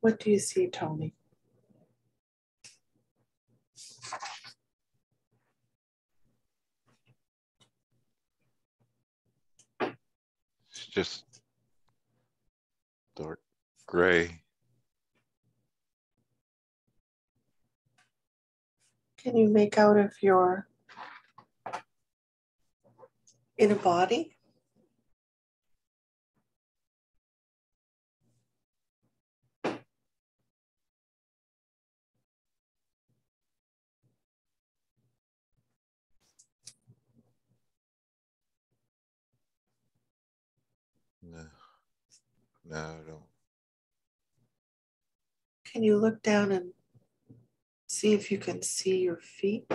What do you see, Tony? It's just dark gray. Can you make out of your inner body? No, no, I don't. Can you look down and see if you can see your feet?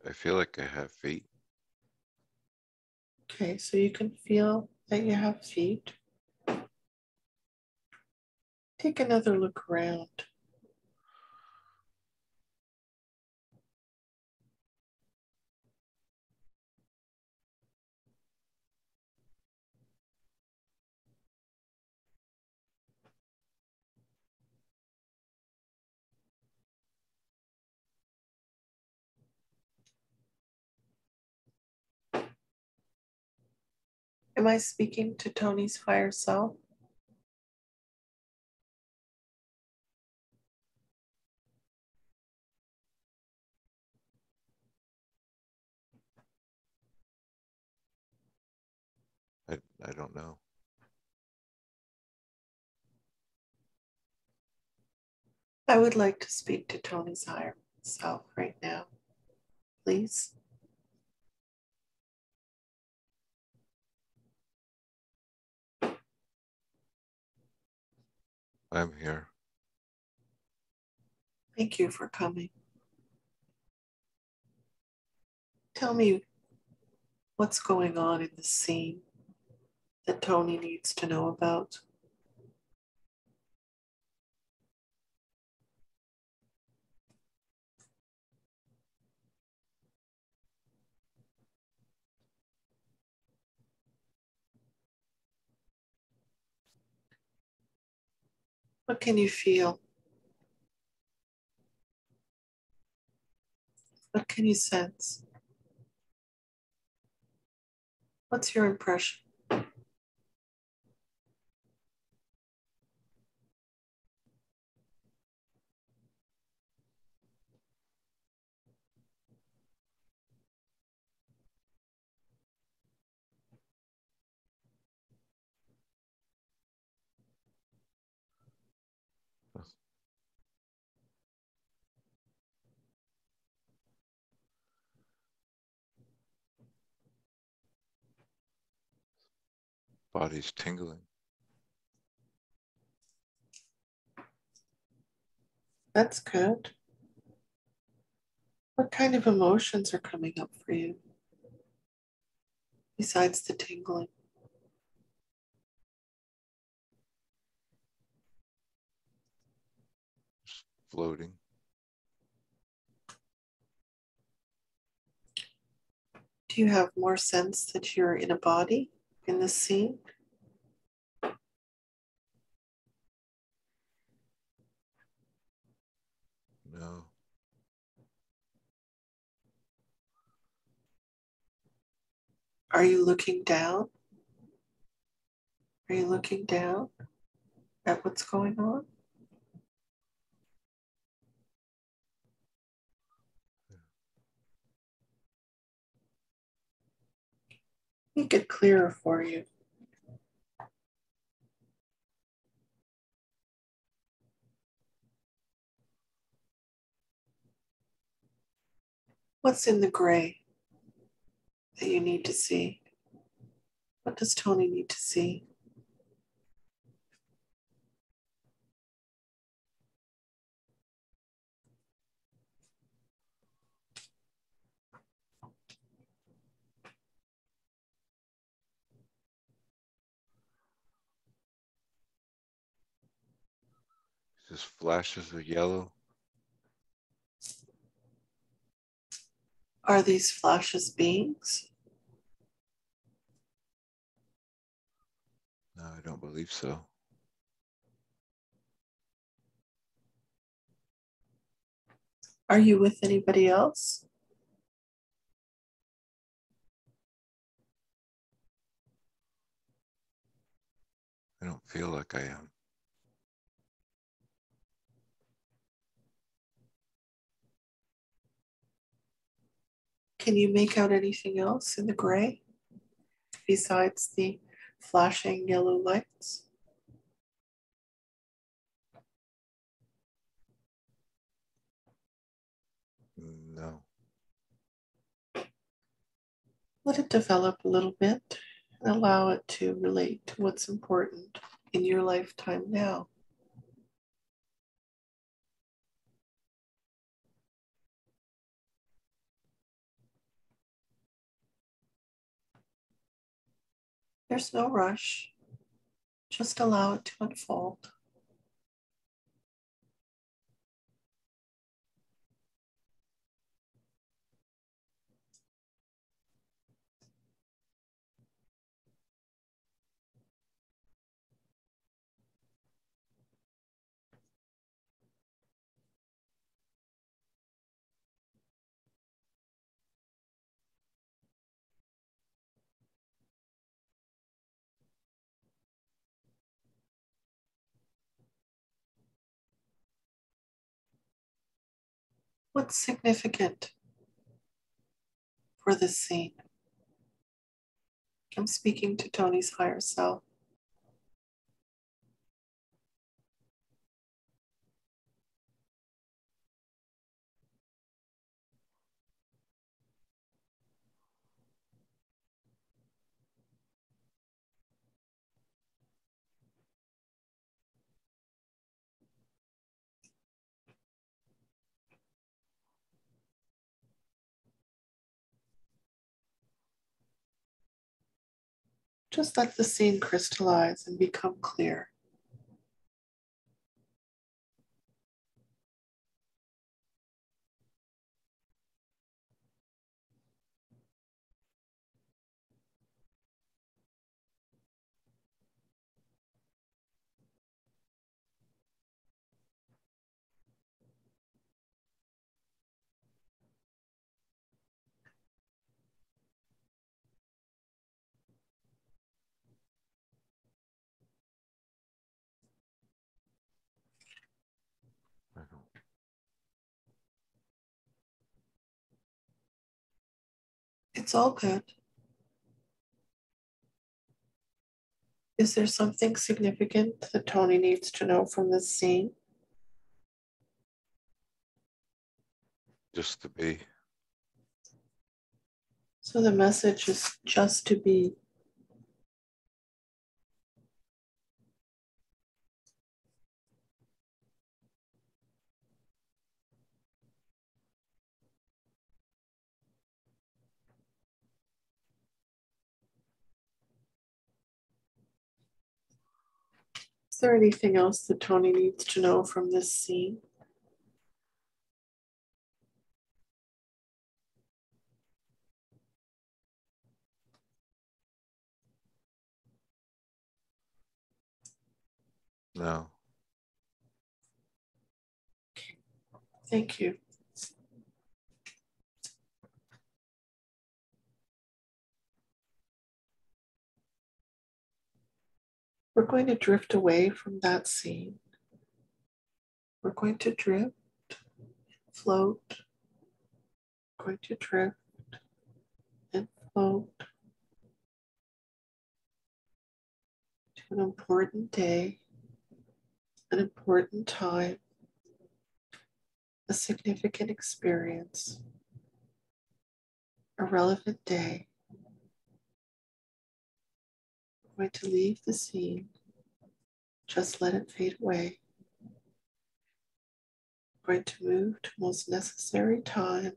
I feel like I have feet. Okay, so you can feel that you have feet. Take another look around. Am I speaking to Tony's higher self? I don't know. I would like to speak to Tony's higher self right now, please. I'm here. Thank you for coming. Tell me what's going on in the scene that Tony needs to know about. What can you feel? What can you sense? What's your impression? Body's tingling. That's good. What kind of emotions are coming up for you besides the tingling? Floating. Do you have more sense that you're in a body in this scene? No. Are you looking down? Are you looking down at what's going on? Make it clearer for you. What's in the gray that you need to see? What does Tony need to see? Just flashes of yellow. Are these flashes beings? No, I don't believe so. Are you with anybody else? I don't feel like I am. Can you make out anything else in the gray besides the flashing yellow lights? No. Let it develop a little bit and allow it to relate to what's important in your lifetime now. There's no rush. Just allow it to unfold. What's significant for this scene? I'm speaking to Tony's higher self. Just let the scene crystallize and become clear. I don't. It's all good. Is there something significant that Tony needs to know from this scene? Just to be. So the message is just to be. Is there anything else that Tony needs to know from this scene? No. Thank you. We're going to drift away from that scene. We're going to drift, float, going to drift and float to an important day, an important time, a significant experience, a relevant day. We're going to leave the scene. Just let it fade away. We're going to move to most necessary time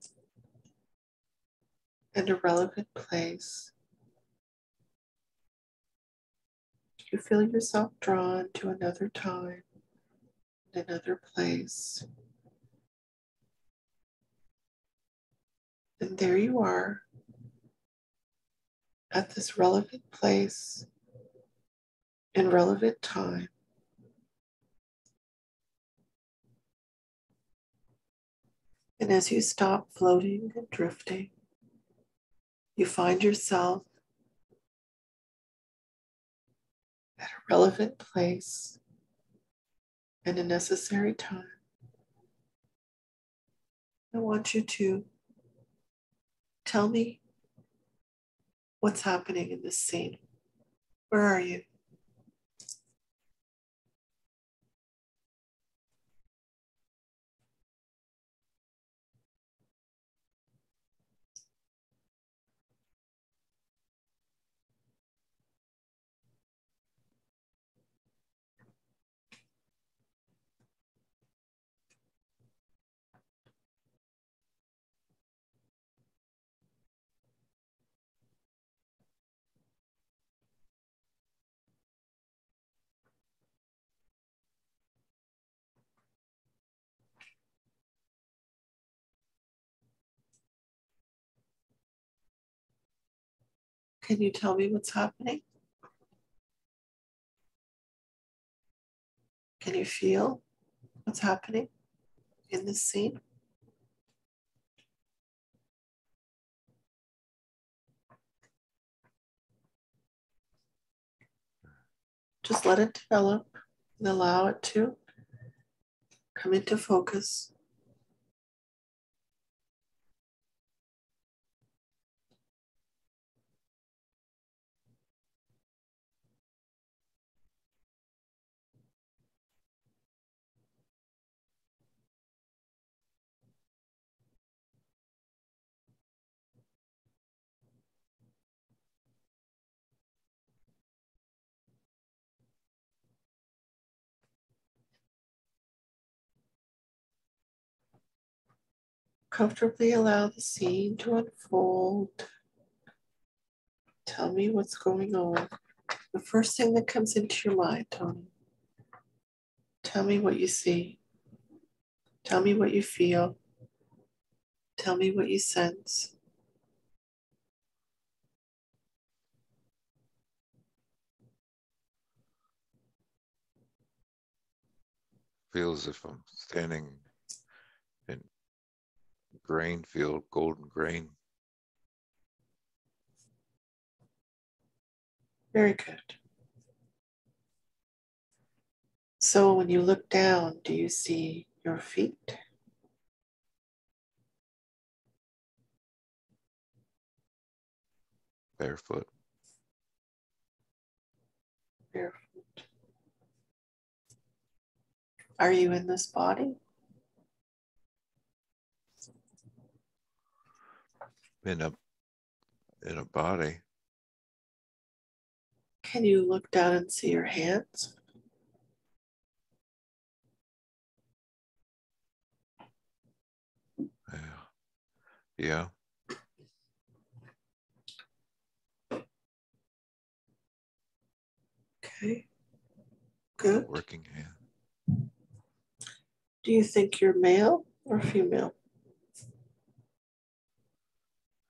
and a relevant place. You feel yourself drawn to another time, in another place. And there you are at this relevant place in relevant time. And as you stop floating and drifting, you find yourself at a relevant place and a necessary time. I want you to tell me what's happening in this scene. Where are you? Can you tell me what's happening? Can you feel what's happening in this scene? Just let it develop and allow it to come into focus. Comfortably allow the scene to unfold. Tell me what's going on. The first thing that comes into your mind, Tony. Tell me what you see. Tell me what you feel. Tell me what you sense. Feel as if I'm standing in grain field, golden grain. Very good. So when you look down, do you see your feet? Barefoot. Barefoot. Are you in this body? In a body. Can you look down and see your hands? Yeah. Okay. Good. Working hand. Do you think you're male or female?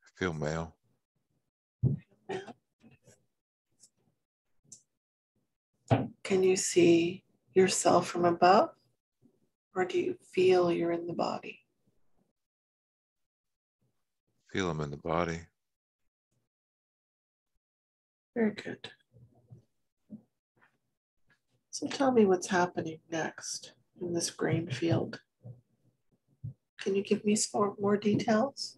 I feel male. Male. Can you see yourself from above, or do you feel you're in the body? Feel them in the body. Very good. So tell me what's happening next in this grain field. Can you give me some more details?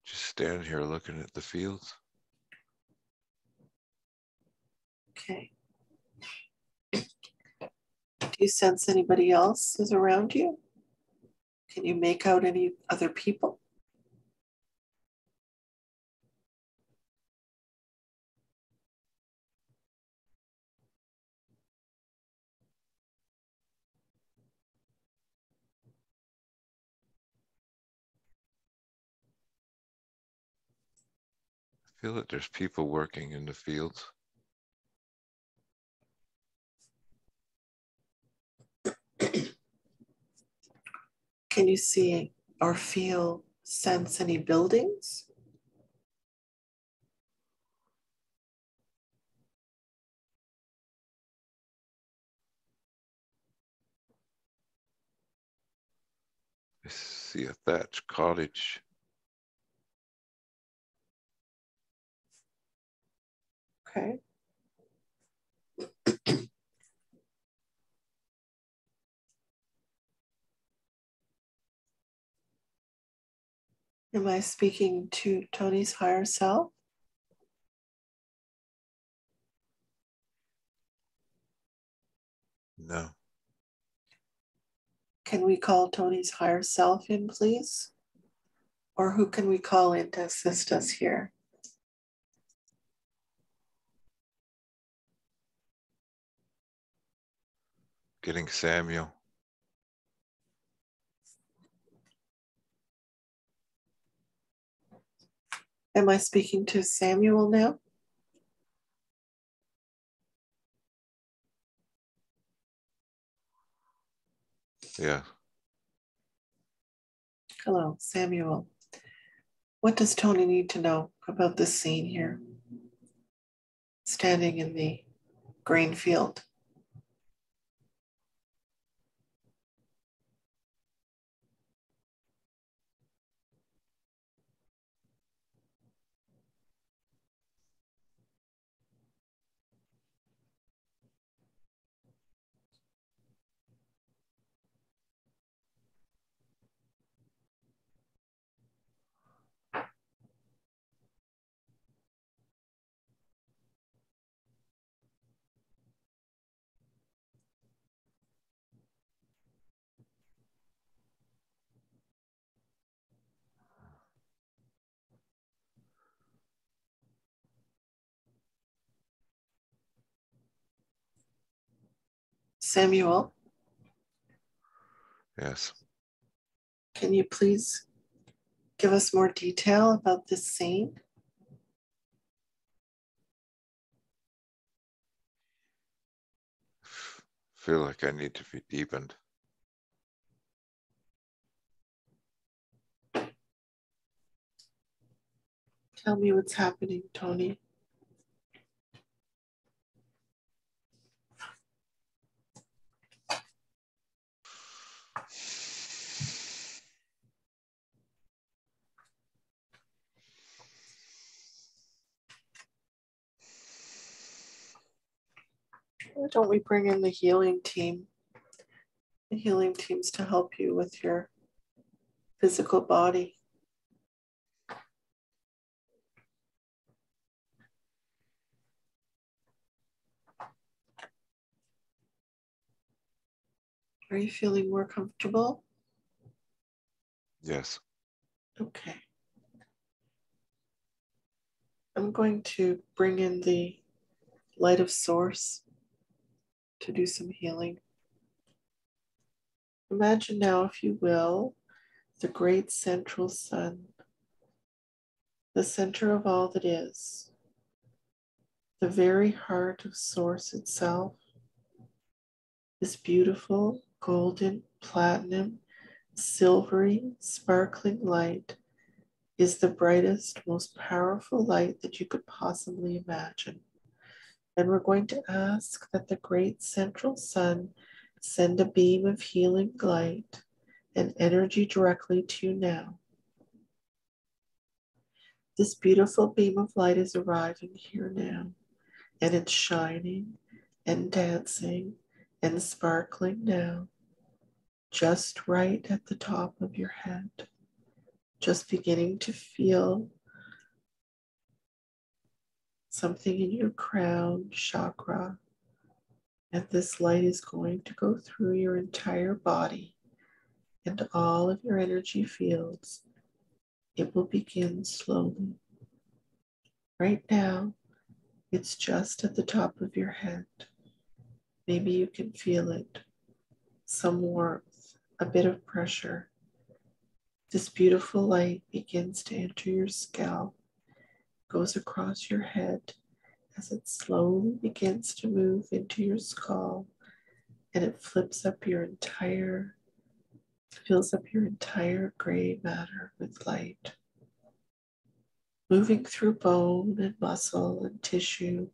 Just standing here looking at the fields. Okay. Do you sense anybody else is around you? Can you make out any other people? Feel that there's people working in the fields. Can you see or feel, sense any buildings? I see a thatched cottage. Okay. Am I speaking to Tony's higher self? No. Can we call Tony's higher self in, please? Or who can we call in to assist us here? Getting Samuel. Am I speaking to Samuel now? Yeah. Hello, Samuel. What does Tony need to know about this scene here? Standing in the grain field. Samuel, Yes. can you please give us more detail about this scene? Feel like I need to be deepened. Tell me what's happening, Tony. Why don't we bring in the healing team? The healing team's to help you with your physical body. Are you feeling more comfortable? Yes. Okay. I'm going to bring in the light of source to do some healing. Imagine now, if you will, the great central sun, the center of all that is, the very heart of source itself. This beautiful golden, platinum, silvery, sparkling light is the brightest, most powerful light that you could possibly imagine. And we're going to ask that the great central sun send a beam of healing light and energy directly to you now. This beautiful beam of light is arriving here now, and it's shining and dancing and sparkling now, just right at the top of your head, just beginning to feel something in your crown chakra. And this light is going to go through your entire body and all of your energy fields. It will begin slowly. Right now, it's just at the top of your head. Maybe you can feel it, some warmth, a bit of pressure. This beautiful light begins to enter your scalp goes across your head as it slowly begins to move into your skull, and it fills up your entire gray matter with light, moving through bone and muscle and tissue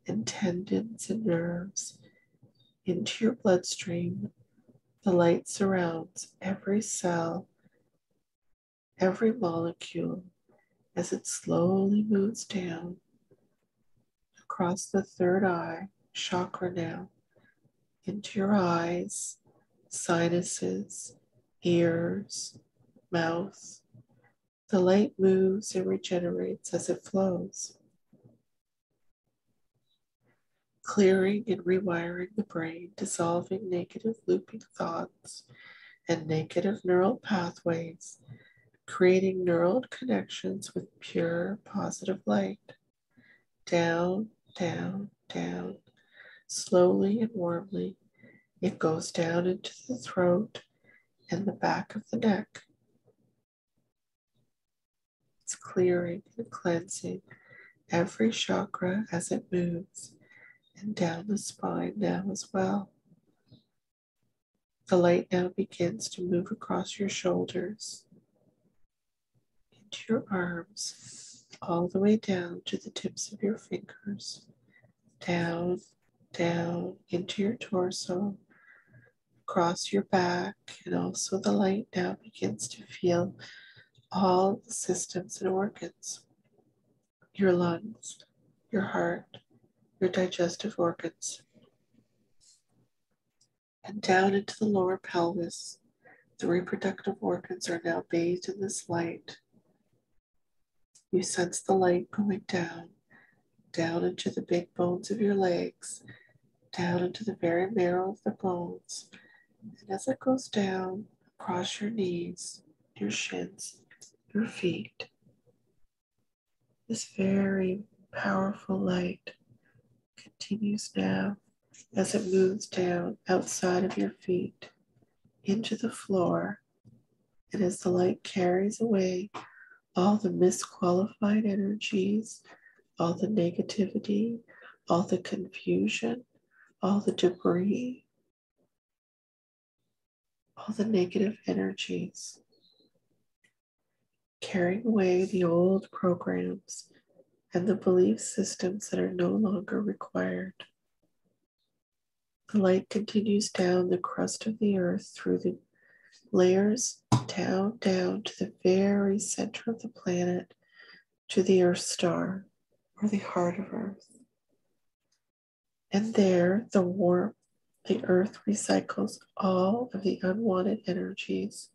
and tendons and nerves into your bloodstream. The light surrounds every cell, every molecule, as it slowly moves down across the third eye chakra now, into your eyes, sinuses, ears, mouth. The light moves and regenerates as it flows, clearing and rewiring the brain, dissolving negative looping thoughts and negative neural pathways, creating neural connections with pure positive light. Down, down, down, slowly and warmly, it goes down into the throat and the back of the neck. It's clearing and cleansing every chakra as it moves, and down the spine now as well. The light now begins to move across your shoulders, into your arms, all the way down to the tips of your fingers, down, down into your torso, across your back, and also the light now begins to feel all the systems and organs, your lungs, your heart, your digestive organs, and down into the lower pelvis. The reproductive organs are now bathed in this light. You sense the light going down, down into the big bones of your legs, down into the very marrow of the bones. And as it goes down across your knees, your shins, your feet, this very powerful light continues now as it moves down outside of your feet into the floor. And as the light carries away all the misqualified energies, all the negativity, all the confusion, all the debris, all the negative energies, carrying away the old programs and the belief systems that are no longer required. The light continues down the crust of the earth through the layers, down to the very center of the planet, to the Earth star, or the heart of Earth. And there, the Earth recycles all of the unwanted energies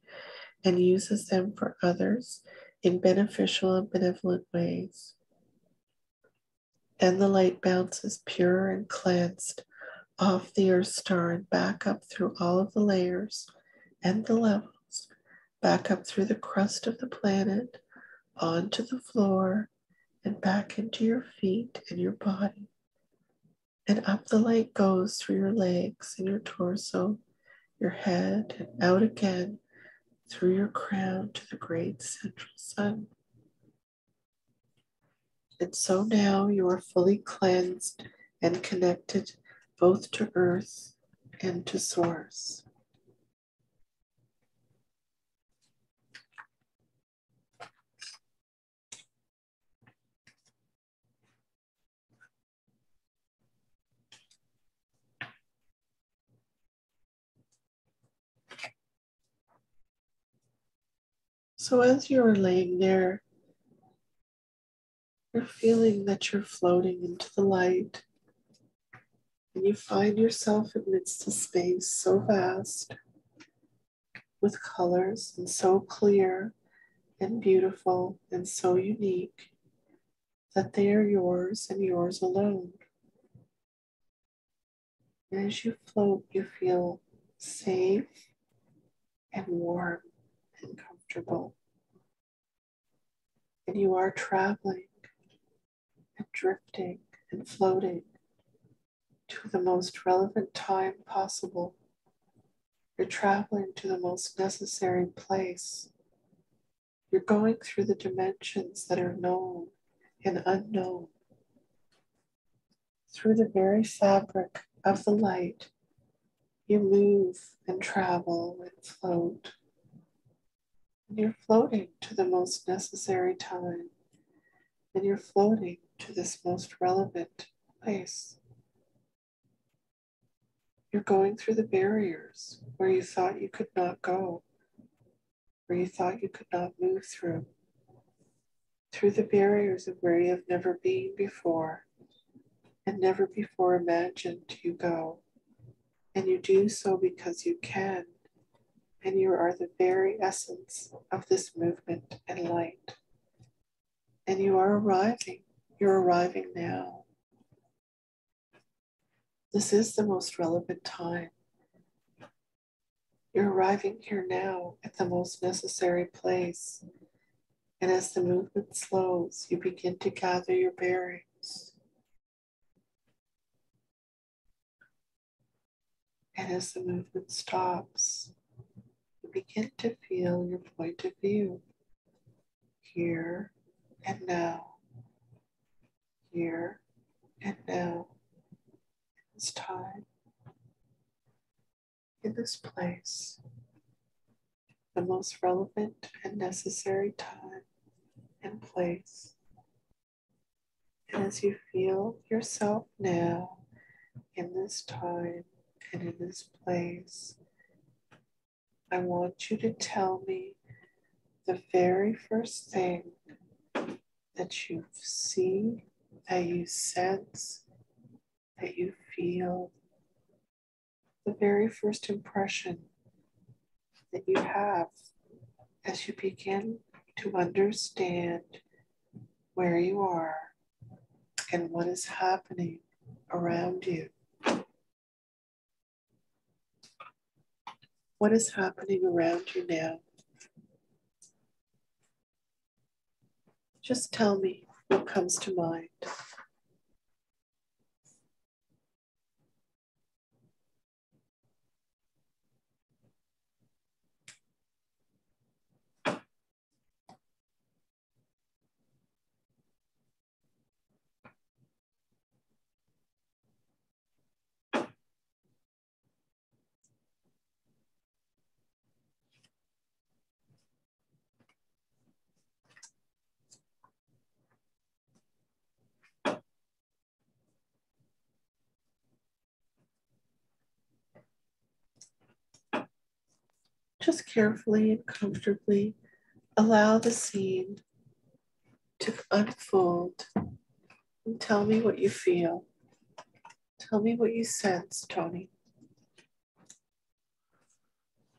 and uses them for others in beneficial and benevolent ways. And the light bounces pure and cleansed off the Earth star and back up through all of the layers and the levels, back up through the crust of the planet, onto the floor, and back into your feet and your body. And up the light goes through your legs and your torso, your head, and out again through your crown to the great central sun. And so now you are fully cleansed and connected both to Earth and to Source. So as you're laying there, you're feeling that you're floating into the light, and you find yourself amidst a space so vast with colors and so clear and beautiful and so unique that they are yours and yours alone. And as you float, you feel safe and warm and comfortable. And you are traveling and drifting and floating to the most relevant time possible. You're traveling to the most necessary place. You're going through the dimensions that are known and unknown. Through the very fabric of the light, you move and travel and float. And you're floating to the most necessary time. And you're floating to this most relevant place. You're going through the barriers where you thought you could not go, where you thought you could not move through the barriers of where you have never been before and never before imagined you go. And you do so because you can, and you are the very essence of this movement and light. And you are arriving. You're arriving now. This is the most relevant time. You're arriving here now at the most necessary place. And as the movement slows, you begin to gather your bearings. And as the movement stops, you begin to feel your point of view. Here and now. Here and now. In this time. In this place. The most relevant and necessary time and place. And as you feel yourself now in this time and in this place, I want you to tell me the very first thing that you see, that you sense, that you feel, the very first impression that you have as you begin to understand where you are and what is happening around you. What is happening around you now? Just tell me what comes to mind. Just carefully and comfortably allow the scene to unfold and tell me what you feel. Tell me what you sense, Tony.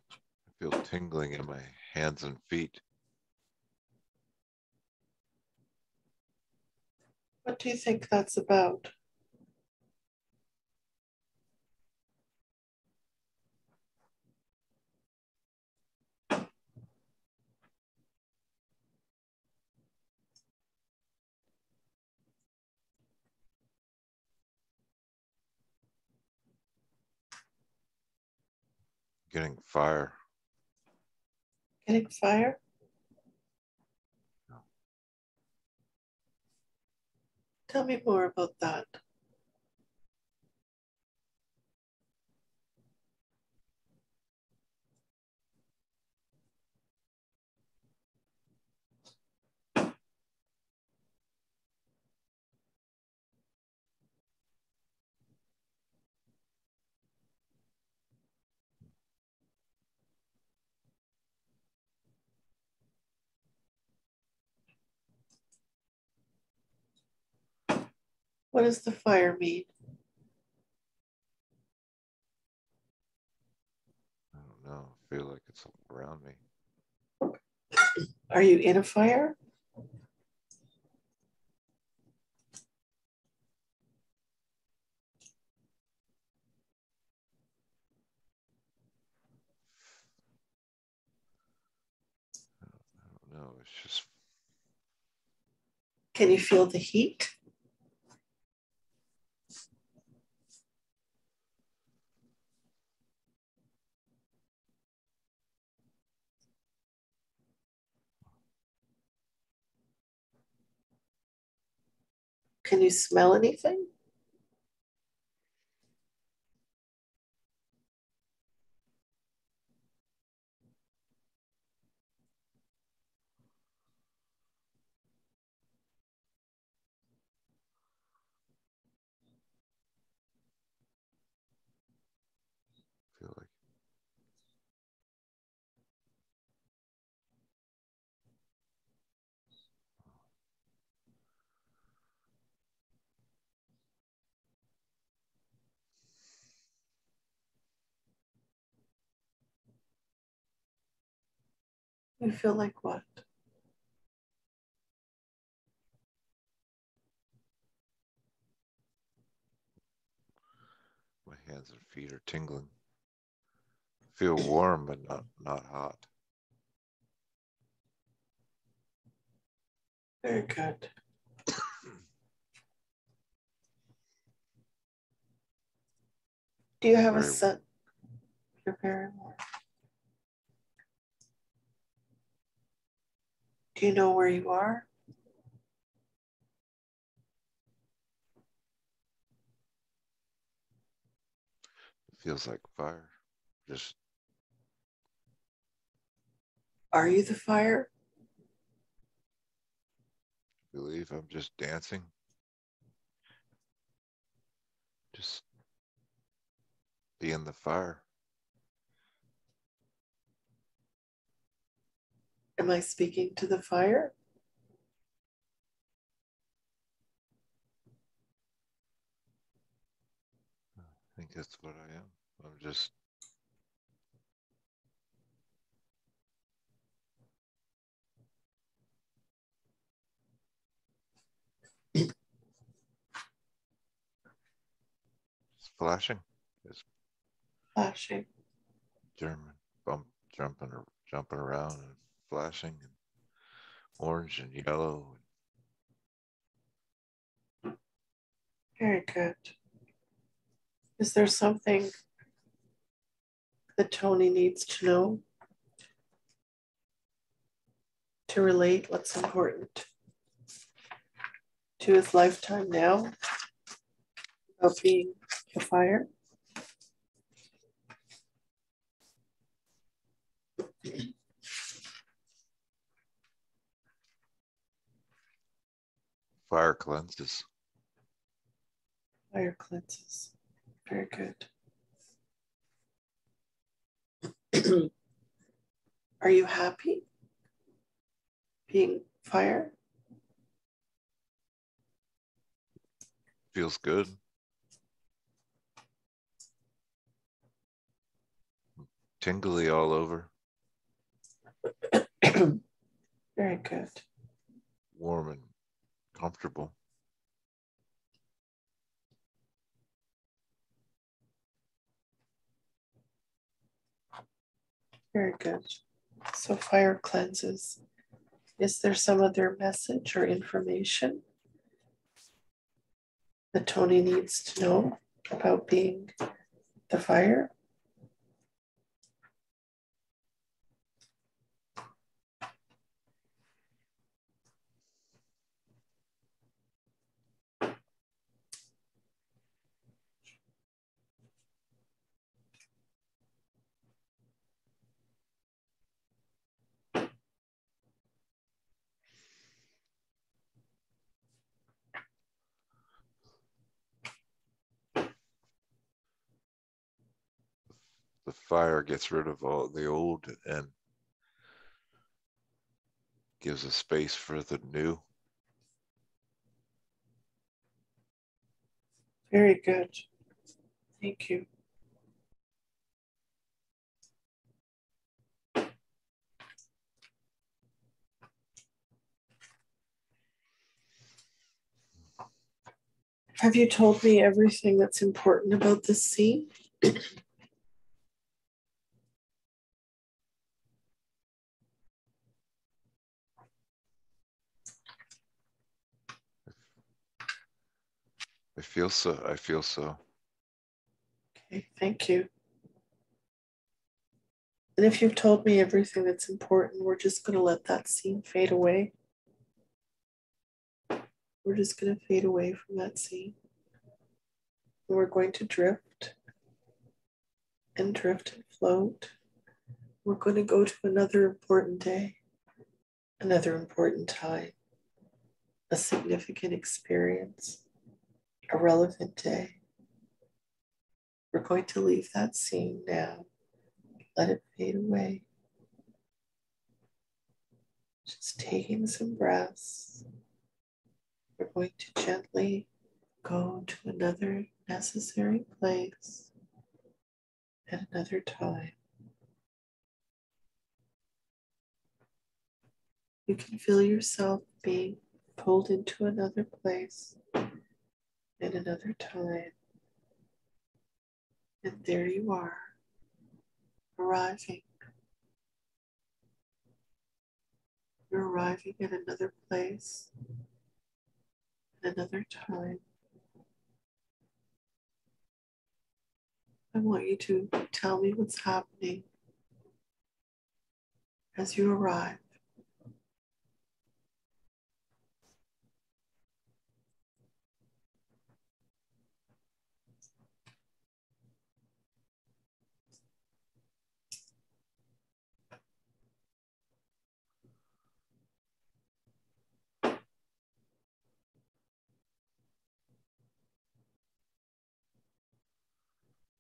I feel tingling in my hands and feet. What do you think that's about? Getting fire. Getting fire? No. Tell me more about that. What does the fire mean? I don't know. I feel like it's all around me. Are you in a fire? I don't know. It's just Can you feel the heat? Can you smell anything? Feel like You feel like what? my hands and feet are tingling. Feel warm, but not hot. Very good. Do you have a Very sense? You're very warm. Do you know where you are? It feels like fire. Just Are you the fire? believe I'm just dancing. Just be in the fire. Am I speaking to the fire? I think that's what I am. I'm just flashing. Just Flashing. German jumping around and flashing and orange and yellow. Very good. Is there something that Tony needs to know to relate what's important to his lifetime now about being a fire? Fire cleanses. Fire cleanses. Very good. Are you happy being fire? Feels good. Tingly all over. Very good. Warm and comfortable. Very good. So fire cleanses. Is there some other message or information that Tony needs to know about being the fire? The fire gets rid of all the old and gives a space for the new. Very good. Thank you. Have you told me everything that's important about this scene? I feel so. I feel so. Okay, thank you. And if you've told me everything that's important, we're just going to let that scene fade away. We're just going to fade away from that scene. And we're going to drift and drift and float. We're going to go to another important day, another important time, a significant experience, a relevant day. We're going to leave that scene now. Let it fade away. Just taking some breaths. We're going to gently go to another necessary place at another time. You can feel yourself being pulled into another place at another time. And there you are, arriving. You're arriving at another place at another time. I want you to tell me what's happening as you arrive.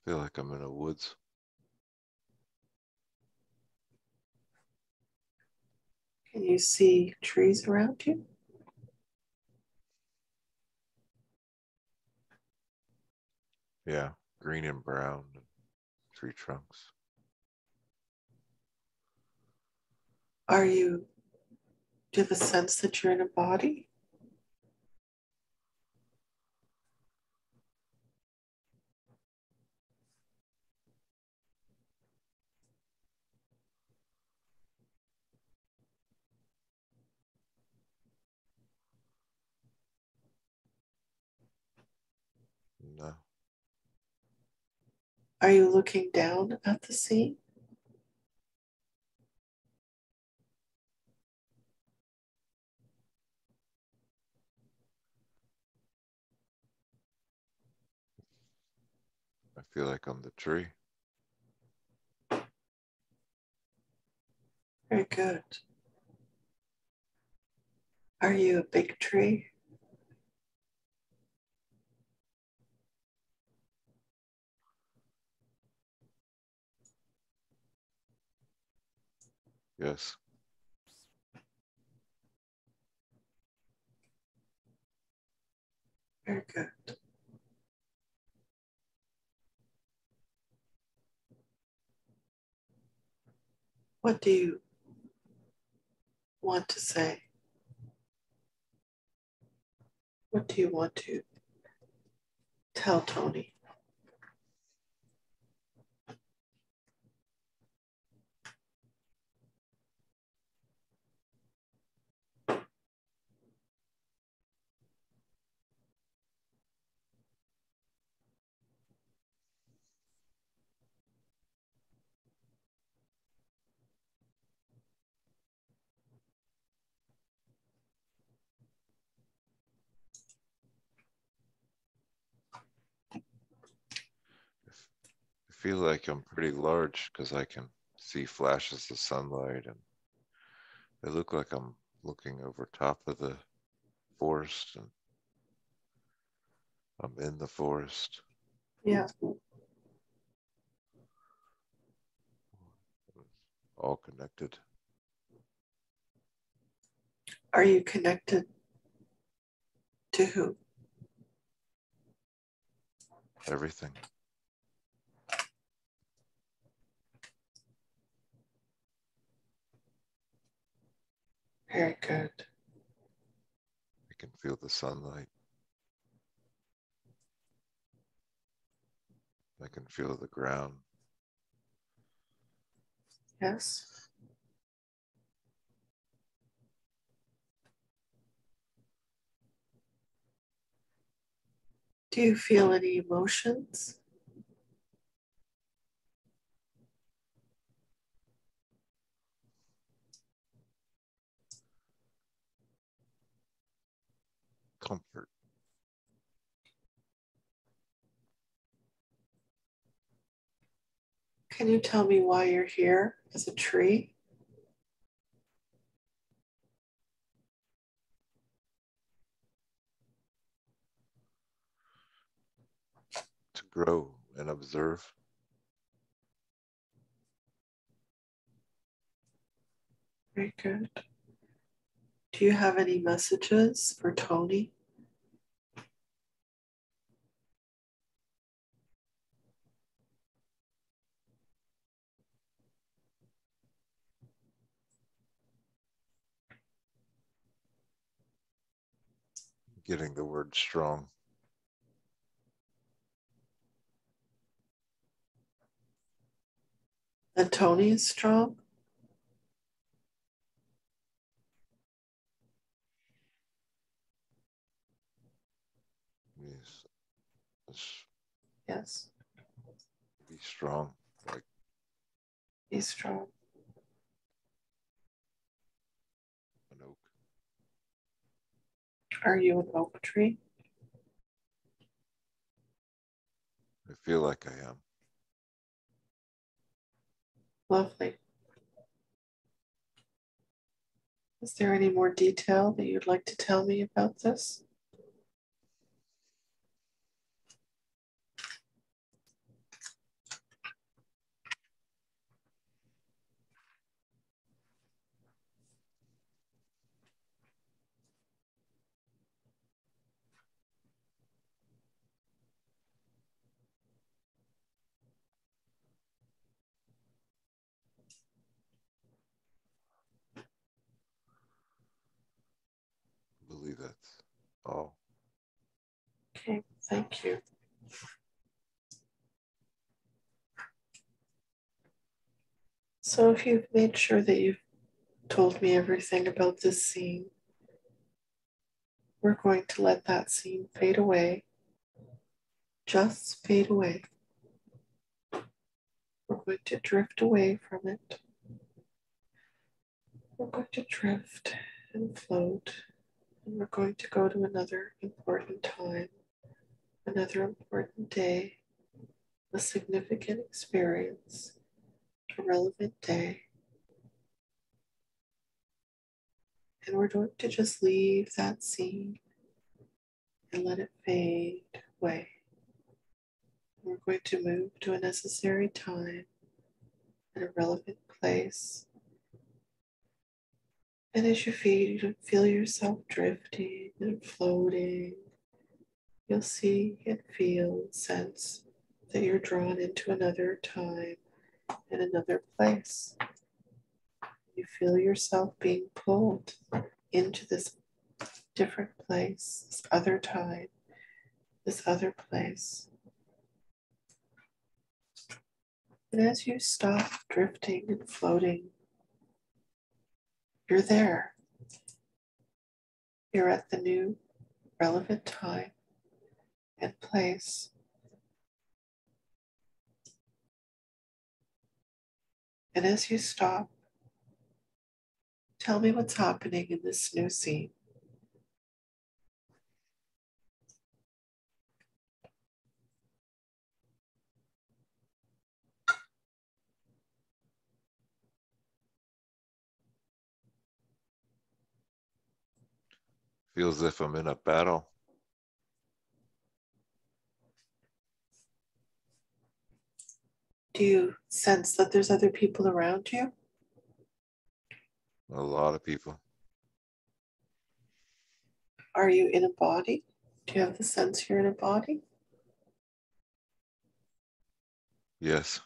Feel like I'm in a woods. Can you see trees around you? Yeah, green and brown and tree trunks. Do you have a sense that you're in a body? No, Are you looking down at the sea? I feel like I'm the tree. Very good. Are you a big tree? Yes, Very good. What do you want to say? What do you want to tell Tony? I feel like I'm pretty large because I can see flashes of sunlight and they look like I'm looking over top of the forest and I'm in the forest. Yeah. All connected. Are you connected to who? Everything. Very good. I can feel the sunlight. I can feel the ground. Yes. Do you feel any emotions? comfort. Can you tell me why you're here as a tree? To grow and observe. Very good. Do you have any messages for Tony? Getting the word strong. That Tony is strong? Yes. Yes, Be strong, like he's strong. an oak. Are you an oak tree? I feel like I am. Lovely. Is there any more detail that you'd like to tell me about this? I believe that's all. Okay, thank you. So if you've made sure that you've told me everything about this scene, we're going to let that scene fade away. Just fade away. We're going to drift away from it. We're going to drift and float, and we're going to go to another important time, another important day, a significant experience, a relevant day. And we're going to just leave that scene and let it fade away. We're going to move to a necessary time and a relevant place. And as you feel yourself drifting and floating, you'll see and feel and sense that you're drawn into another time and another place. You feel yourself being pulled into this different place, this other time, this other place. And as you stop drifting and floating, you're there. You're at the new relevant time and place. And as you stop, tell me what's happening in this new scene. Feels as if I'm in a battle. Do you sense that there's other people around you? A lot of people. Are you in a body? Do you have the sense you're in a body? Yes.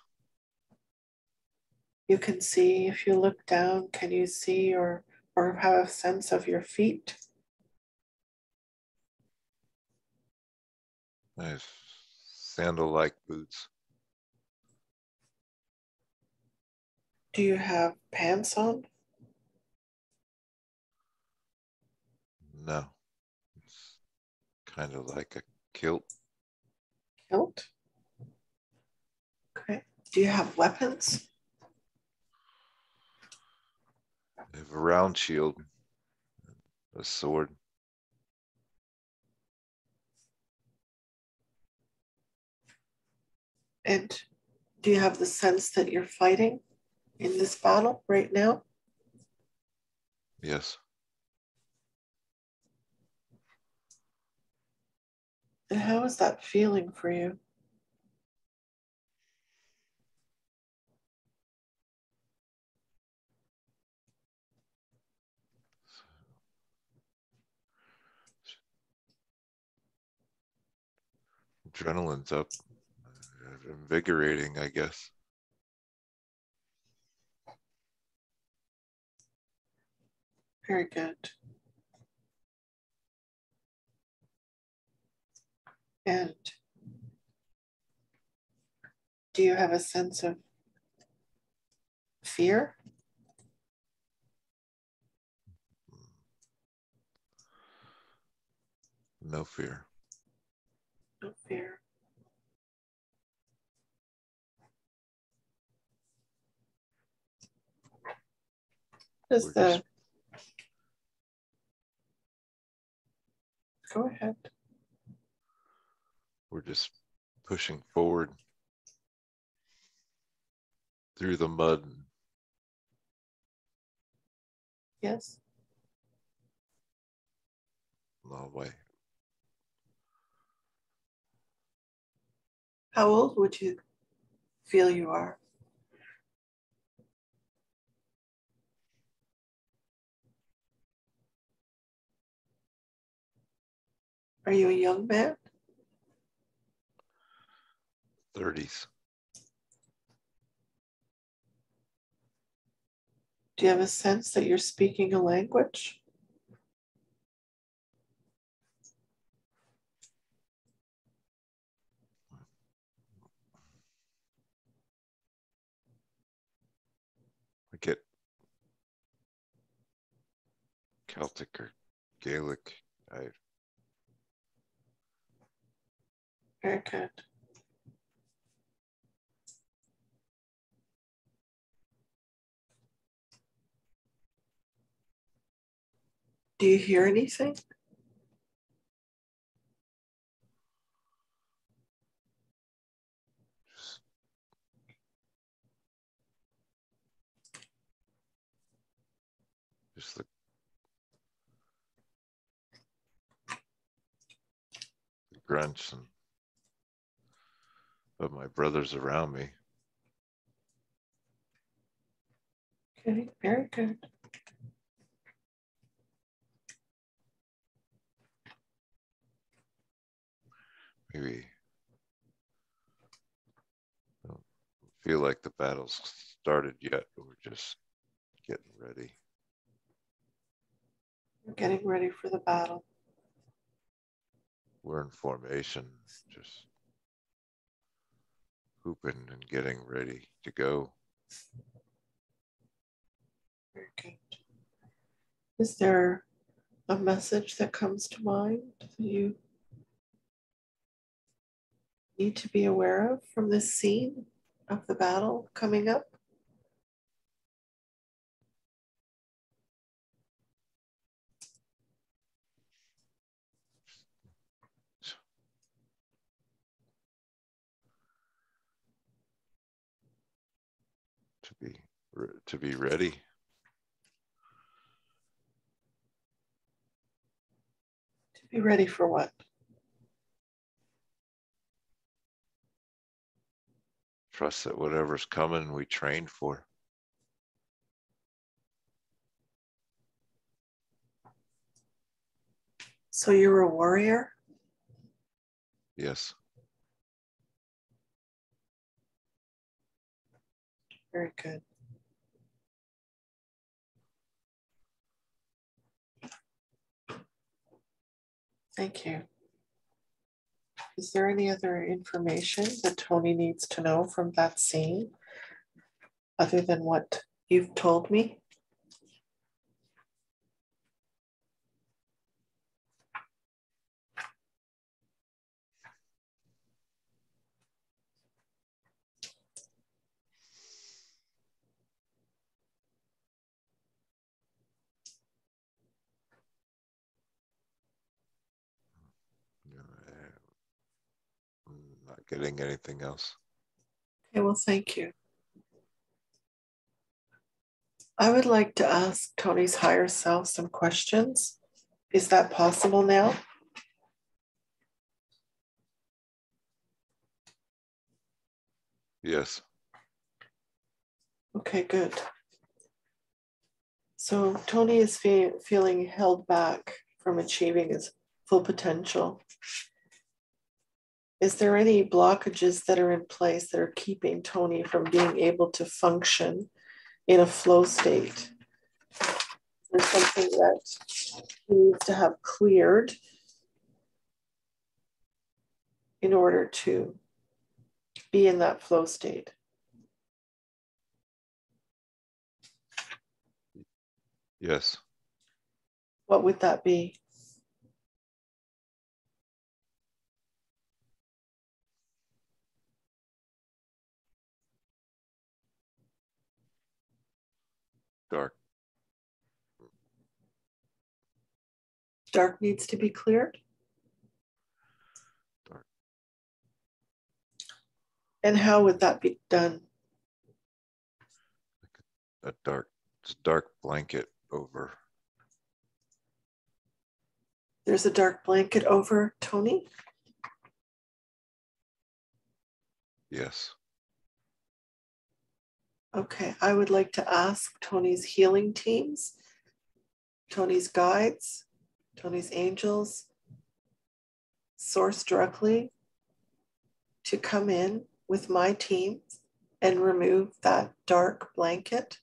You can see, if you look down, can you see or have a sense of your feet? I have sandal-like boots. Do you have pants on? No. It's kind of like a kilt. Kilt? Okay. Do you have weapons? I have a round shield, a sword. And do you have the sense that you're fighting in this battle right now? Yes. And how is that feeling for you? Adrenaline's up. Invigorating, I guess. Very good. And do you have a sense of fear? No fear. No fear. Does We're just go ahead. we're just pushing forward through the mud. Yes. No way. How old would you feel you are? Are you a young man? 30s. Do you have a sense that you're speaking a language? I get Celtic or Gaelic. Very good. Do you hear anything? Just the grunts of my brothers around me. Okay, very good. Maybe I don't feel like the battle's started yet. We're just getting ready. We're getting ready for the battle. We're in formation, just hooping and getting ready to go. Very good. Is there a message that comes to mind that you need to be aware of from this scene of the battle coming up? To be ready. To be ready for what? Trust that whatever's coming, we trained for. So you're a warrior? Yes. Very good. Thank you. Is there any other information that Tony needs to know from that scene other than what you've told me? I'm not getting anything else. Okay, well, thank you. I would like to ask Tony's higher self some questions. Is that possible now? Yes. Okay, good. So Tony is feeling held back from achieving his full potential. Is there any blockages that are in place that are keeping Tony from being able to function in a flow state? There's something that he needs to have cleared in order to be in that flow state. Yes. What would that be? Dark. Dark needs to be cleared? Dark. And how would that be done? A dark blanket over. There's a dark blanket over Tony? Yes. Okay, I would like to ask Tony's healing teams, Tony's guides, Tony's angels, source directly to come in with my team and remove that dark blanket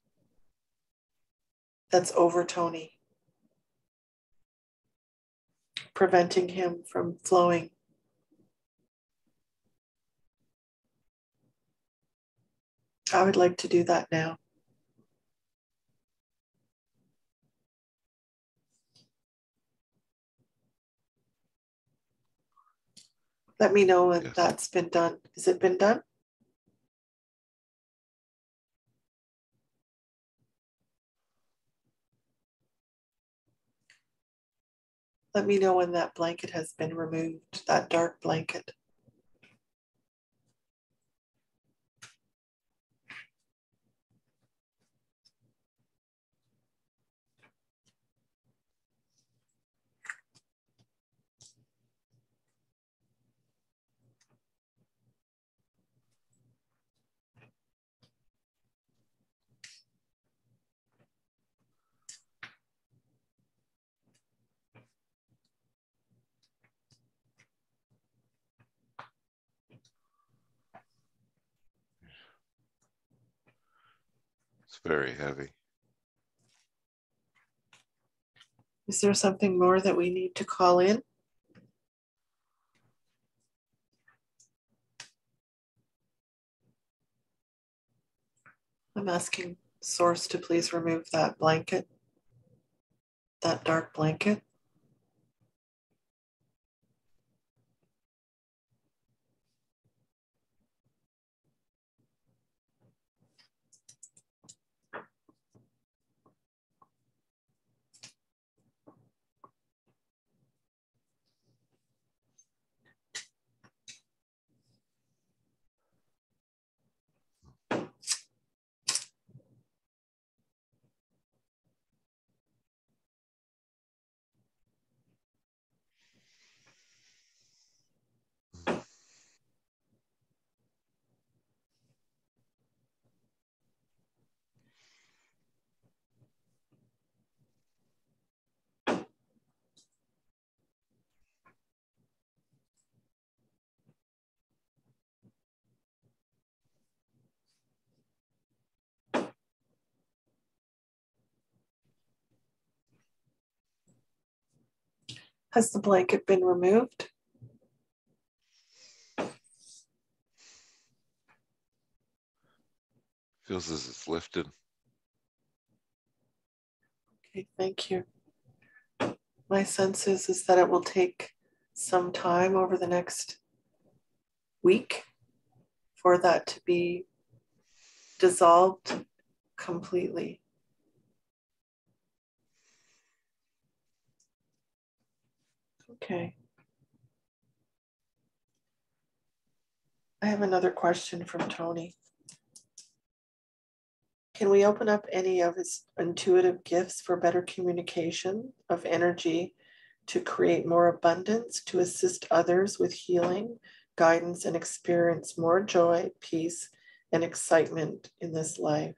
that's over Tony, preventing him from flowing. I would like to do that now. Let me know when that's been done. Has it been done? Let me know when that blanket has been removed, that dark blanket. It's very heavy. Is there something more that we need to call in? I'm asking Source to please remove that blanket, that dark blanket. Has the blanket been removed? Feels as it's lifted. Okay, thank you. My sense is that it will take some time over the next week for that to be dissolved completely. Okay. I have another question from Tony. Can we open up any of his intuitive gifts for better communication of energy to create more abundance, to assist others with healing, guidance, and experience more joy, peace, and excitement in this life?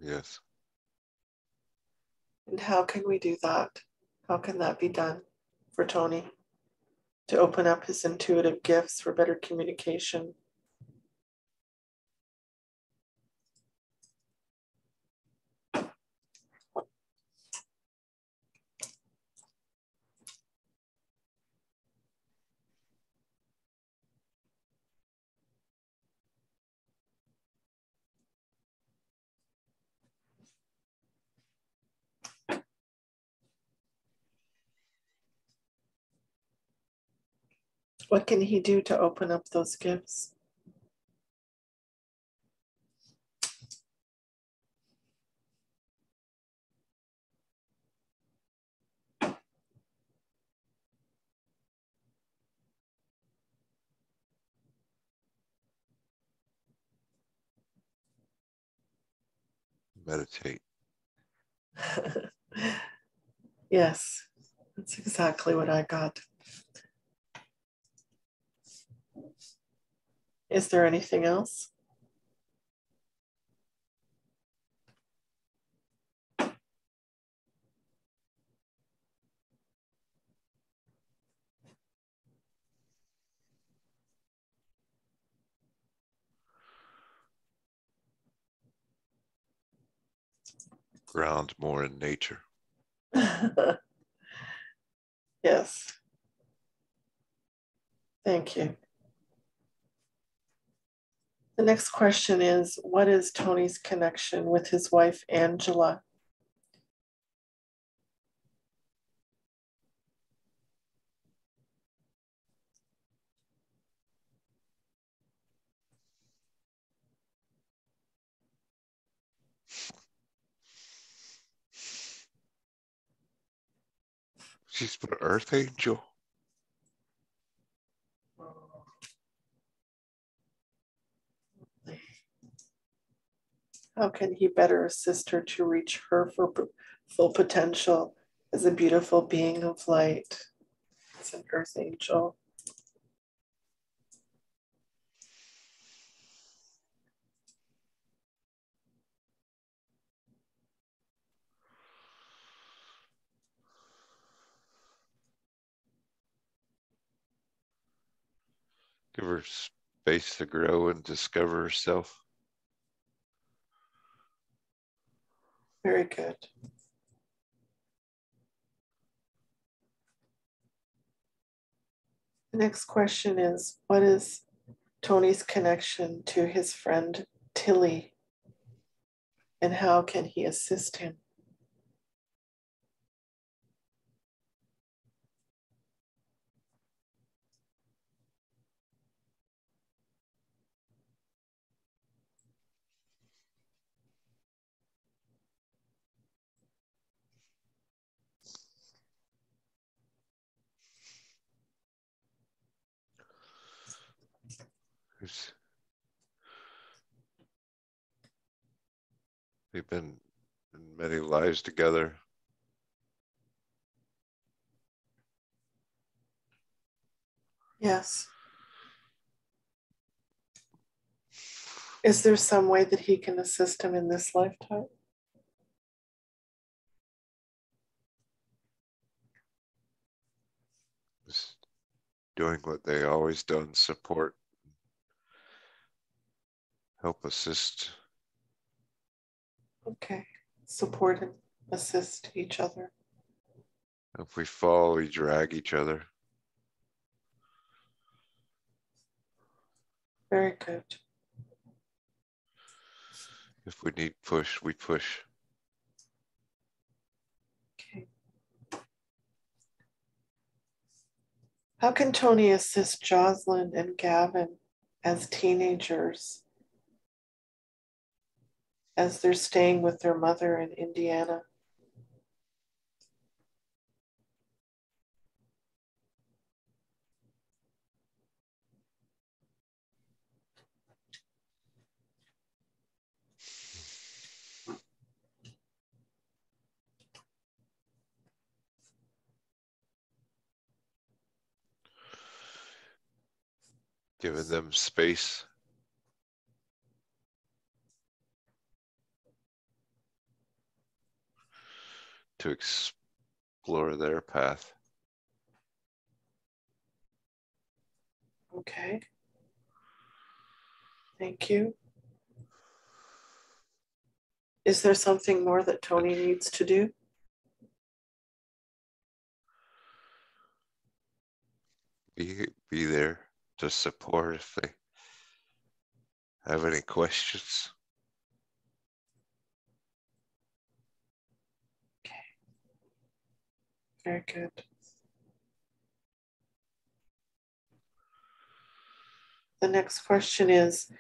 Yes. And how can we do that? How can that be done for Tony to open up his intuitive gifts for better communication? What can he do to open up those gifts? Meditate. Yes, that's exactly what I got. Is there anything else? Ground more in nature. Yes. Thank you. The next question is, what is Tony's connection with his wife, Angela? She's an earth angel. How can he better assist her to reach her full potential as a beautiful being of light? It's an earth angel. Give her space to grow and discover herself. Very good. The next question is, what is Tony's connection to his friend Tilly, and how can he assist him? They've been in many lives together. Yes. Is there some way that he can assist him in this lifetime? Just doing what they always done, support, help assist. Okay. Support and assist each other. If we fall, we drag each other. Very good. If we need push, we push. Okay. How can Tony assist Jocelyn and Gavin as teenagers? as they're staying with their mother in Indiana. Giving them space to explore their path. Okay. Thank you. Is there something more that Tony needs to do? Be there to support if they have any questions. Okay. Very good. The next question is,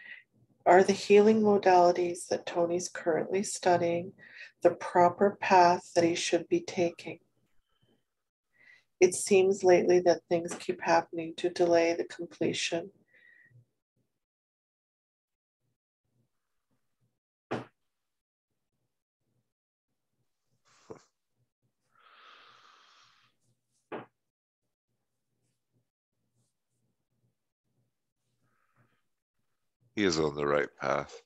are the healing modalities that Tony's currently studying the proper path that he should be taking? It seems lately that things keep happening to delay the completion. He is on the right path.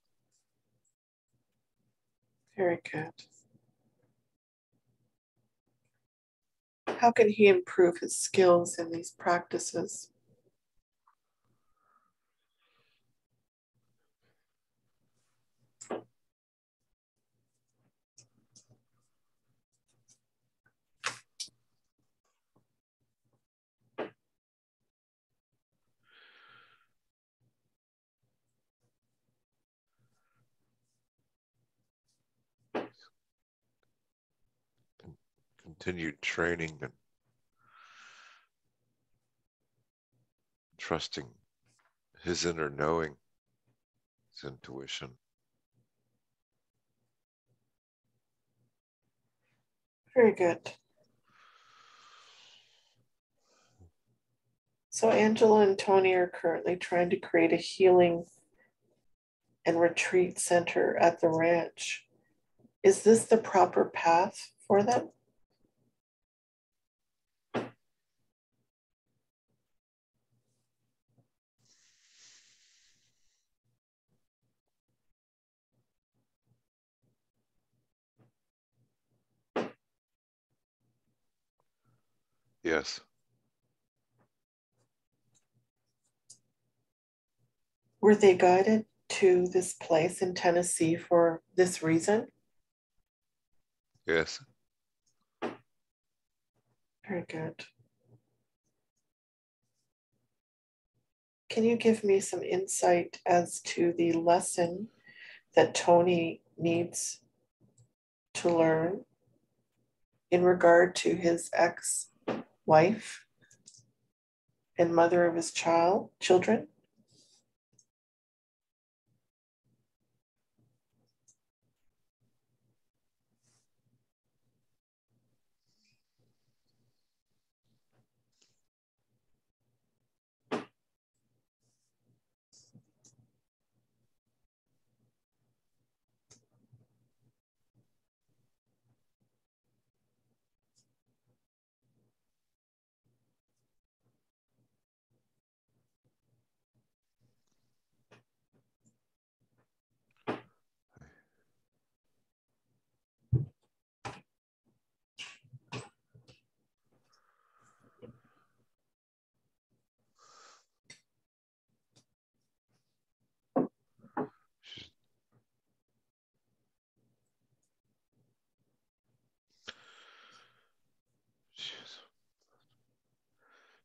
Very good. How can he improve his skills in these practices? Continued training and trusting his inner knowing, his intuition. Very good. So Angela and Tony are currently trying to create a healing and retreat center at the ranch. Is this the proper path for them? Yes. Were they guided to this place in Tennessee for this reason? Yes. Very good. Can you give me some insight as to the lesson that Tony needs to learn in regard to his ex-wife and mother of his children?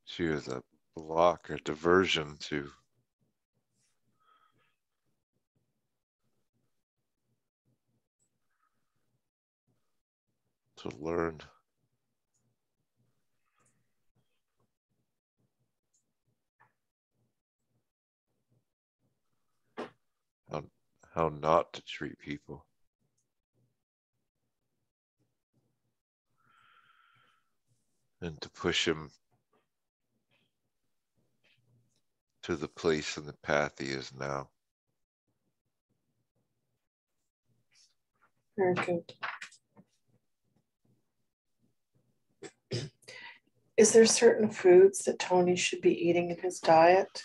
She was a block, a diversion to learn how not to treat people. and to push him to the place and the path he is now. Very good. Is there certain foods that Tony should be eating in his diet?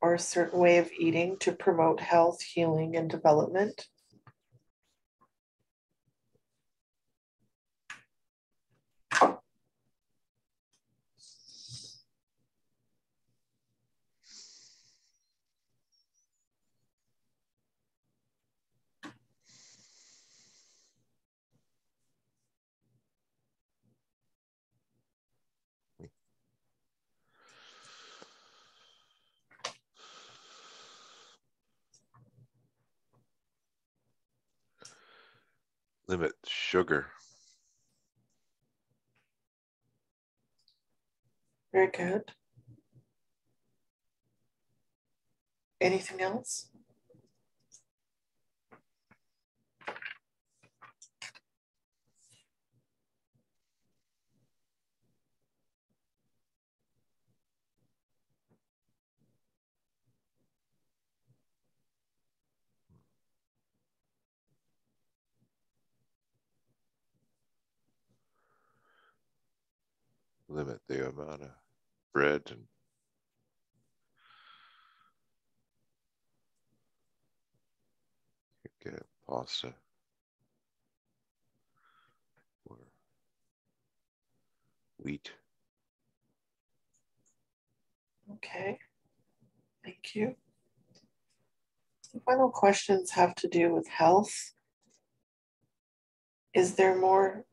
Or a certain way of eating to promote health, healing, and development? Limit sugar. Very good. Anything else? Limit the amount of bread and get pasta or wheat. Okay. Thank you. The final questions have to do with health. Is there more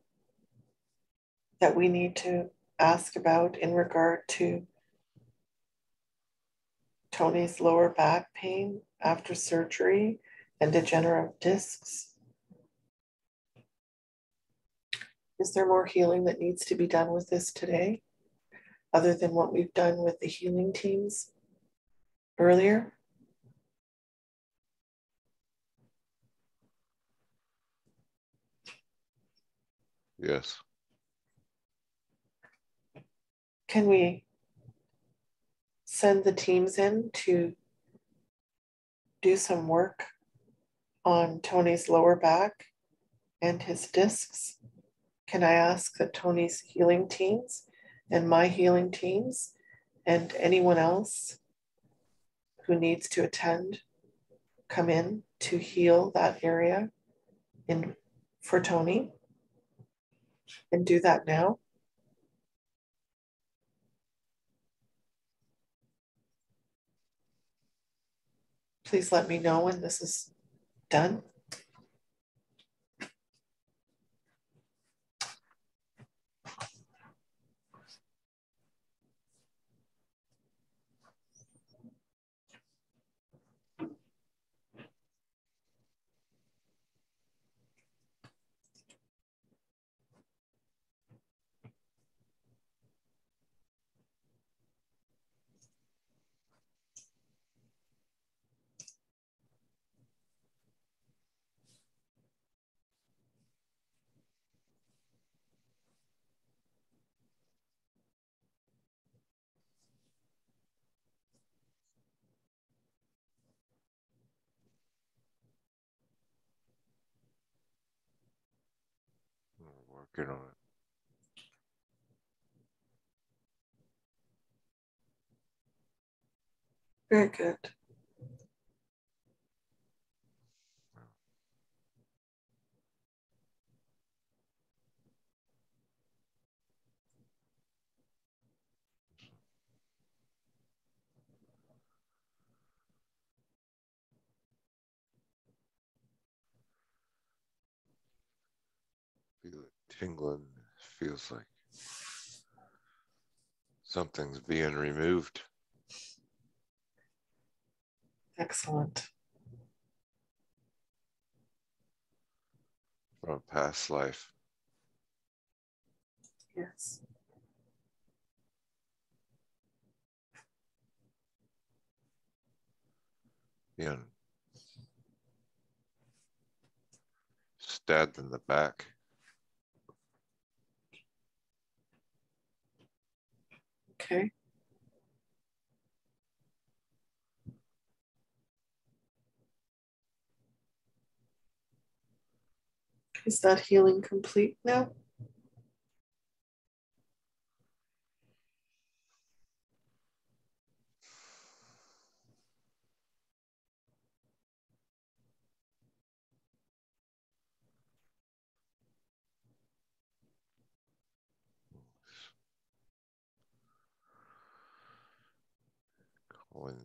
that we need to ask about in regard to Tony's lower back pain after surgery and degenerative discs? Is there more healing that needs to be done with this today, other than what we've done with the healing teams earlier? Yes. Can we send the teams in to do some work on Tony's lower back and his discs? Can I ask that Tony's healing teams and my healing teams and anyone else who needs to attend come in to heal that area for Tony, and do that now? Please let me know when this is done. We're working on it. Very good. Feel it tingling. Feels like something's being removed. Excellent. From a past life. Yes. Being stabbed in the back. Okay. Is that healing complete now? When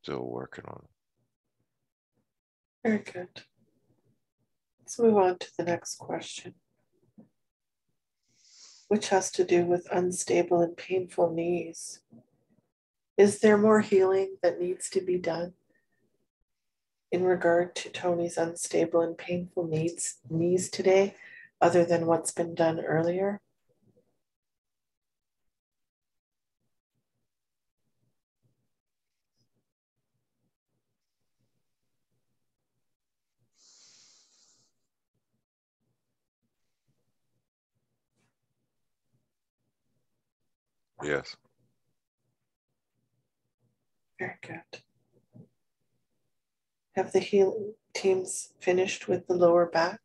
still working on it. Very good. Let's move on to the next question, which has to do with unstable and painful knees. Is there more healing that needs to be done in regard to Tony's unstable and painful knees today, other than what's been done earlier? Yes. Very good. Have the healing teams finished with the lower back?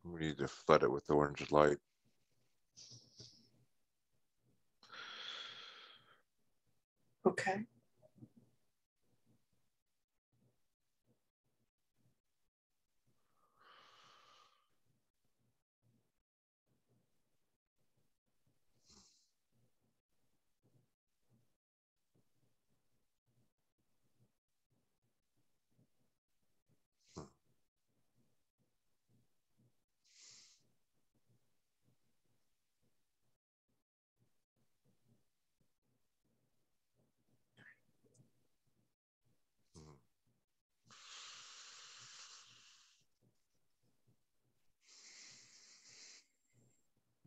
We need to flood it with orange light. Okay.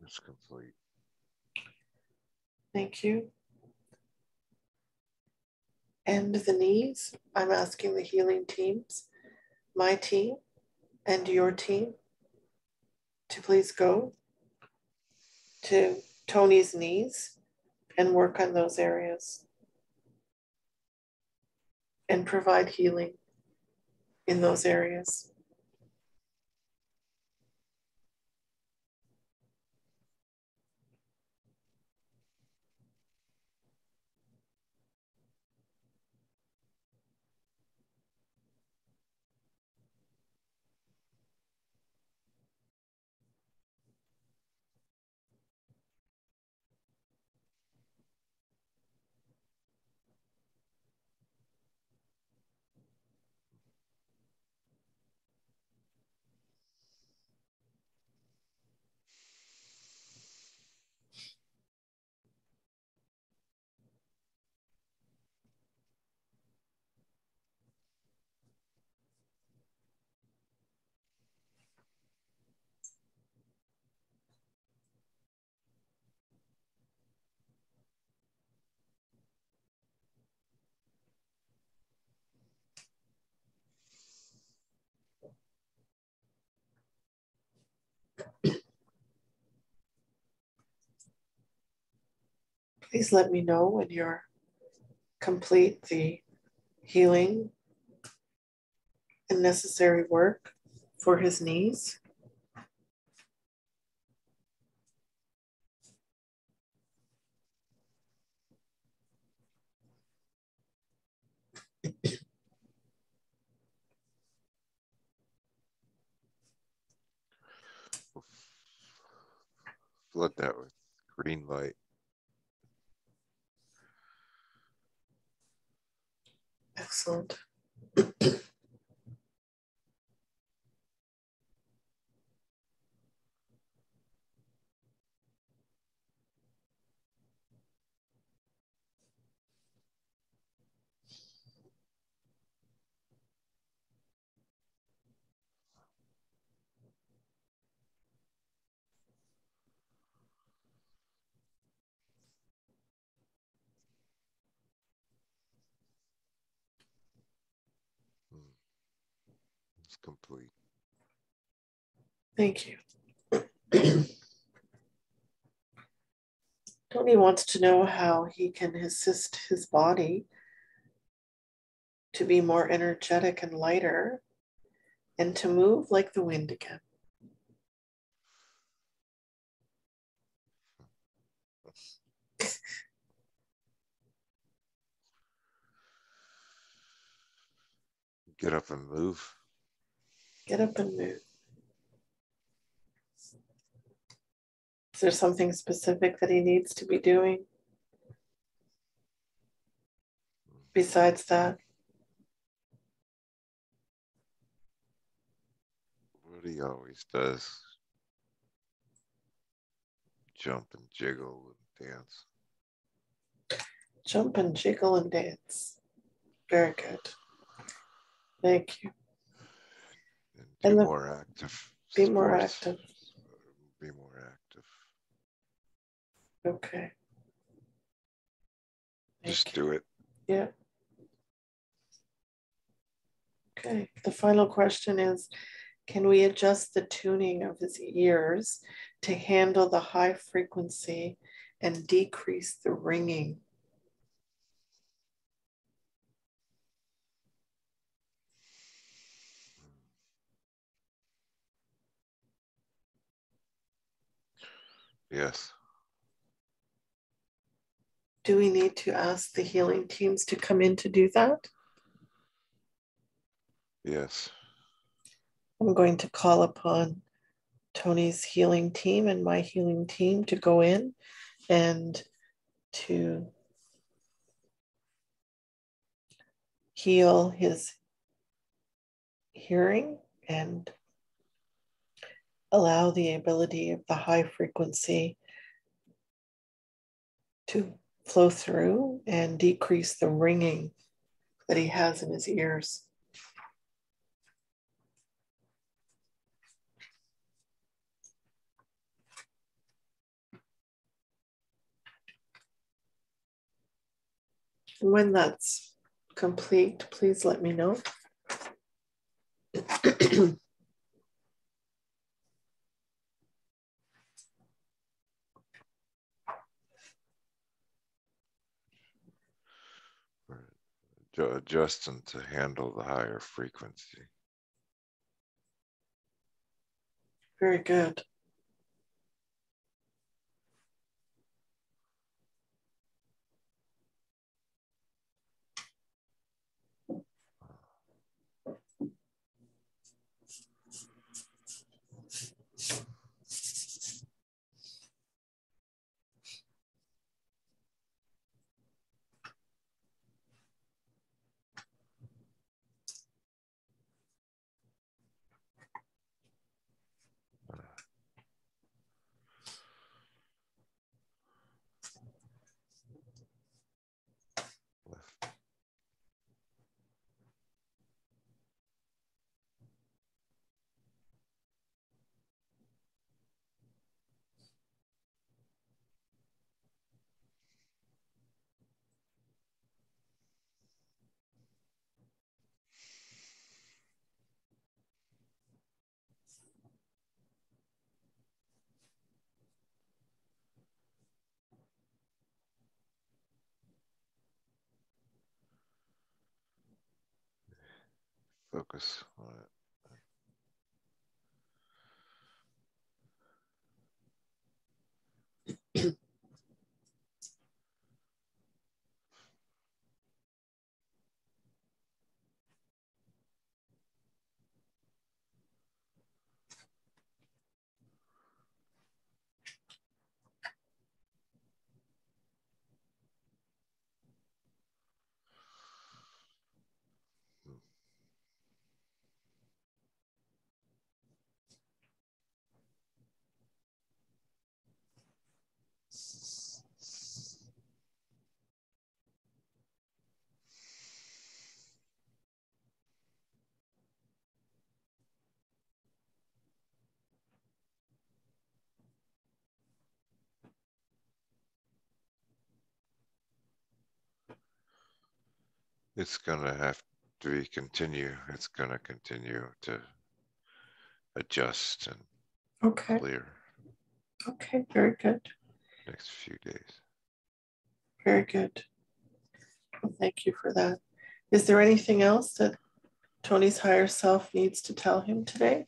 It's complete. Thank you. And the knees, I'm asking the healing teams, my team and your team, to please go to Tony's knees and work on those areas and provide healing in those areas. Please let me know when you're complete the healing and necessary work for his knees. Flood that with green light. Excellent. It's complete. Thank you. Tony wants to know how he can assist his body to be more energetic and lighter and to move like the wind again. Get up and move. Get up and move. Is there something specific that he needs to be doing besides that? What he always does. Jump and jiggle and dance. Jump and jiggle and dance. Very good. Thank you. And do more active be sports. more active. Be more active. Okay. Just do it. Yeah. Okay. The final question is, can we adjust the tuning of his ears to handle the high frequency and decrease the ringing? Yes. Do we need to ask the healing teams to come in to do that? Yes. I'm going to call upon Tony's healing team and my healing team to go in and to heal his hearing and allow the ability of the high frequency to flow through and decrease the ringing that he has in his ears. And when that's complete, please let me know. Adjusting to handle the higher frequency. Very good. Focus on it. It's going to have we continue, it's going to continue to adjust and Okay. clear Okay, very good. next few days. Very good. Well, thank you for that. Is there anything else that Tony's higher self needs to tell him today?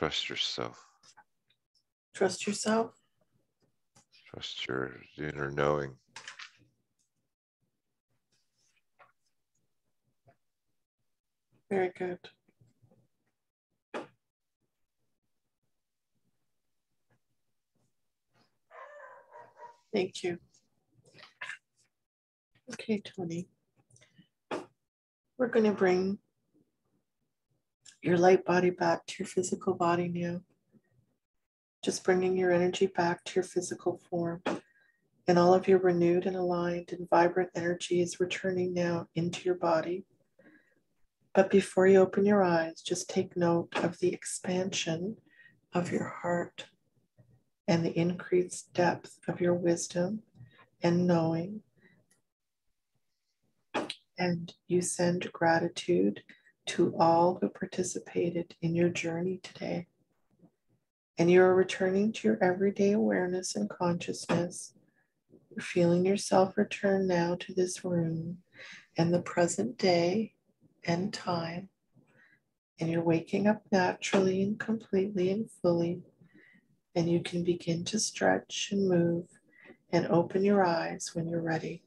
Trust yourself. Trust yourself. Trust your inner knowing. Very good. Thank you. Okay, Tony. We're going to bring your light body back to your physical body now. Just bringing your energy back to your physical form. And all of your renewed and aligned and vibrant energy is returning now into your body. But before you open your eyes, just take note of the expansion of your heart and the increased depth of your wisdom and knowing. And you send gratitude to all who participated in your journey today. And you are returning to your everyday awareness and consciousness. You're feeling yourself return now to this room and the present day and time. And you're waking up naturally and completely and fully. And you can begin to stretch and move and open your eyes when you're ready.